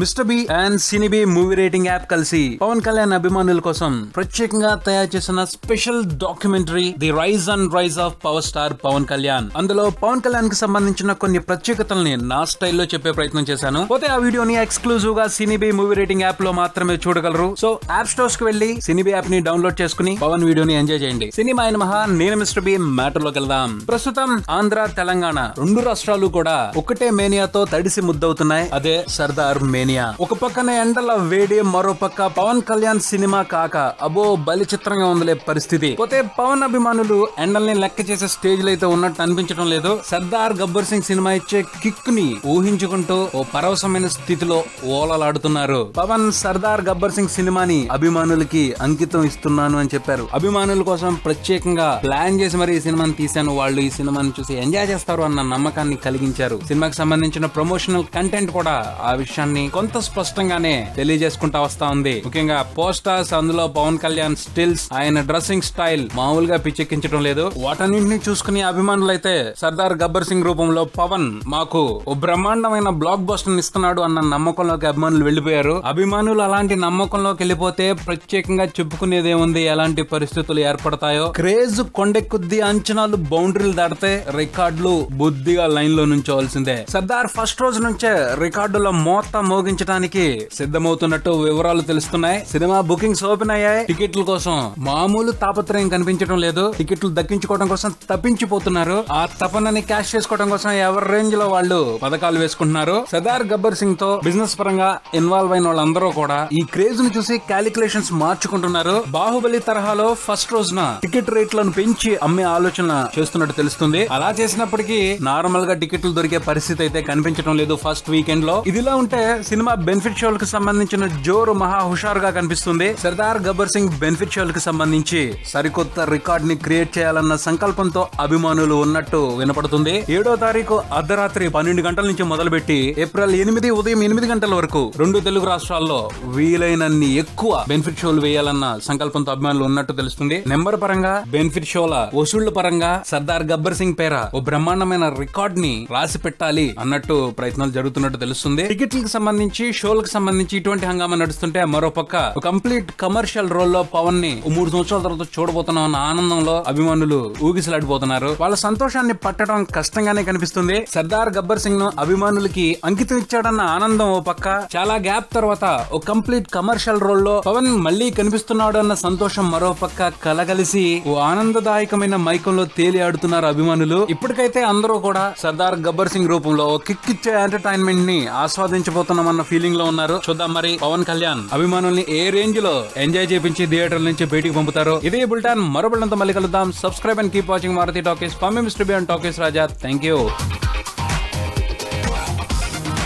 Mister B and cine movie rating app కలిసి పవన్ కళ్యాణ్ అభిమానుల కోసం ప్రత్యేకంగా తయారు చేసిన special documentary the rise and rise of power star Pawan Kalyan. అందులో పవన్ కళ్యాణ్ కి సంబంధించిన కొన్ని ప్రత్యేకతల్ని నా స్టైల్లో చెప్పే ప్రయత్నం చేశాను. పోతే ఆ వీడియోని ఎక్స్క్లూజివ్ గా సినీ మూవీ రేటింగ్ యాప్ లో మాత్రమే చూడగలరు. సో యాప్ స్టోర్స్ కి వెళ్లి సినీ యాప్ ని డౌన్లోడ్ చేసుకుని పవన్ వీడియోని ఎంజాయ్ చేయండి. సినిమా అయిన మహా నేను మిస్టర్ బి మ్యాటర్ లోకి వెళ్దాం. ప్రస్తుతం ఆంధ్ర తెలంగాణ రెండు రాష్ట్రాలు కూడా ఒకటే మేనియాతో తడిసి ముద్దవుతున్నాయి. అదే సర్దార్ మేనియా. ఒక పక్కన ఎండల వేడి, మరో పక్క పవన్ కళ్యాణ్ సినిమా కాక అబో బలి చిత్రంగా ఉందిలే పరిస్థితి. పోతే పవన్ అభిమానులు ఎండల్ని లెక్క చేసే స్టేజ్ లో అయితే ఉన్నట్టు అనిపించడం లేదు. సర్దార్ గబ్బర్ సింగ్ సినిమా ఇచ్చే కిక్ ని ఊహించుకుంటూ ఓ పరవశమైన స్థితిలో ఓలలాడుతున్నారు. పవన్ సర్దార్ గబ్బర్ సింగ్ సినిమాని అభిమానులకి అంకితం ఇస్తున్నాను అని చెప్పారు. అభిమానుల కోసం ప్రత్యేకంగా ప్లాన్ చేసి మరి ఈ సినిమాని తీశాను, వాళ్ళు ఈ సినిమాని చూసి ఎంజాయ్ చేస్తారు అన్న నమ్మకాన్ని కలిగించారు. సినిమాకి సంబంధించిన ప్రమోషనల్ కంటెంట్ కూడా ఆ విషయాన్ని కొంత స్పష్టంగానే తెలియజేసుకుంటా వస్తా ఉంది. ముఖ్యంగా పోస్టర్స్, అందులో పవన్ కళ్యాణ్ స్టిల్స్, ఆయన డ్రెస్సింగ్ స్టైల్ మామూలుగా పిచ్చెక్కించడం లేదు. వాటన్నింటినీ చూసుకుని అభిమానులైతే సర్దార్ గబ్బర్ సింగ్ రూపంలో పవన్ మాకు ఓ బ్రహ్మాండమైన బ్లాక్ బస్టర్ ఇస్తున్నాడు అన్న నమ్మకంలోకి అభిమానులు వెళ్లిపోయారు. అభిమానులు అలాంటి నమ్మకంలోకి వెళ్లిపోతే ప్రత్యేకంగా చెప్పుకునేదేముంది, ఎలాంటి పరిస్థితులు ఏర్పడతాయో. క్రేజ్ కొండెక్కుద్ది, అంచనాలు బౌండరీలు దాటితే రికార్డులు బుద్ధిగా లైన్ లో నుంచోవలసిందే. సర్దార్ ఫస్ట్ రోజు నుంచే రికార్డుల మోత మోగించడానికి సిద్ధమవుతున్నట్టు వివరాలు తెలుస్తున్నాయి. సినిమా బుకింగ్స్ ఓపెన్ అయ్యాయి. టికెట్ల కోసం మామూలు తాపత్రయం కనిపించడం లేదు. టికెట్లు దక్కించుకోవడం కోసం తప్పించిపోతున్నారు. ఆ తపనని క్యాష్ చేసుకోవడం కోసం ఎవరి రేంజ్ లో వాళ్ళు పథకాలు వేసుకుంటున్నారు. సర్దార్ గబ్బర్ సింగ్ తో బిజినెస్ పరంగా ఇన్వాల్వ్ అయిన వాళ్ళందరూ కూడా ఈ క్రేజ్ ను చూసి క్యాలిక్యులేషన్స్ మార్చుకుంటున్నారు. బాహుబలి తరహాలో ఫస్ట్ రోజున టికెట్ రేట్లను పెంచి అమ్మే ఆలోచన చేస్తున్నట్టు తెలుస్తుంది. అలా చేసినప్పటికీ నార్మల్ గా టికెట్లు దొరికే పరిస్థితి అయితే కనిపించడం లేదు ఫస్ట్ వీకెండ్ లో. ఇదిలా ఉంటే సినిమా బెనిఫిట్ షోలకు సంబంధించిన జోరు మహా హుషారుగా కనిపిస్తుంది. సర్దార్ గబ్బర్ సింగ్ బెనిఫిట్ షోలకు సంబంధించి సరికొత్త రికార్డ్ ని క్రియేట్ చేయాలన్న సంకల్పంతో అభిమానులు ఉన్నట్టు వినపడుతుంది. 7వ తారీఖు అర్ధరాత్రి 12 గంటల నుంచి మొదలుపెట్టి ఏప్రిల్ 8 ఉదయం 8 గంటల వరకు 2 తెలుగు రాష్ట్రాల్లో వీలైనన్ని ఎక్కువ బెనిఫిట్ షోలు వేయాలన్న సంకల్పంతో అభిమానులు ఉన్నట్టు తెలుస్తుంది. నెంబర్ పరంగా, బెనిఫిట్ షోల వసూళ్ల పరంగా సర్దార్ గబ్బర్ సింగ్ పేర ఓ బ్రహ్మాండమైన రికార్డ్ ని రాసి పెట్టాలి అన్నట్టు ప్రయత్నాలు జరుగుతున్నట్టు తెలుస్తుంది. టికెట్లకు సంబంధించి, షోలకు సంబంధించి ఇటువంటి హంగామా నడుస్తుంటే మరోపక్క కంప్లీట్ కమర్షియల్ రోల్ లో పవన్ ని 3 సంవత్సరాల తర్వాత చూడబోతున్నాం అన్న ఆనందంలో అభిమానులు ఊగిసలాడిపోతున్నారు. వాళ్ళ సంతోషాన్ని పట్టడం కష్టంగానే కనిపిస్తుంది. సర్దార్ గబ్బర్ సింగ్ ను అభిమానులకి అంకితం ఇచ్చాడన్న ఆనందం ఓ పక్క, చాలా గ్యాప్ తర్వాత ఓ కంప్లీట్ కమర్షియల్ రోల్ లో పవన్ మళ్లీ కనిపిస్తున్నాడు అన్న సంతోషం మరో పక్క కలగలిసి ఓ ఆనందదాయకమైన మైకంలో తేలి ఆడుతున్నారు అభిమానులు. ఇప్పటికైతే అందరూ కూడా సర్దార్ గబ్బర్ సింగ్ రూపంలో కిక్ ఇచ్చే ఎంటర్టైన్మెంట్ ని ఆస్వాదించబోతున్నామన్న ఫీలింగ్ లో ఉన్నారు. చూద్దాం మరి పవన్ కళ్యాణ్ అభిమానుల్ని ఏ రేంజ్ లో ఎంజాయ్ చేపించి థియేటర్ నుంచి బయటికి పంపుతారు. ఇదే బుల్టాన్, మరో బుల్టన్తో మళ్ళీ కలుద్దాం. Subscribe and keep watching Maruthi talkies. Mister B and talkies Raja. Thank you.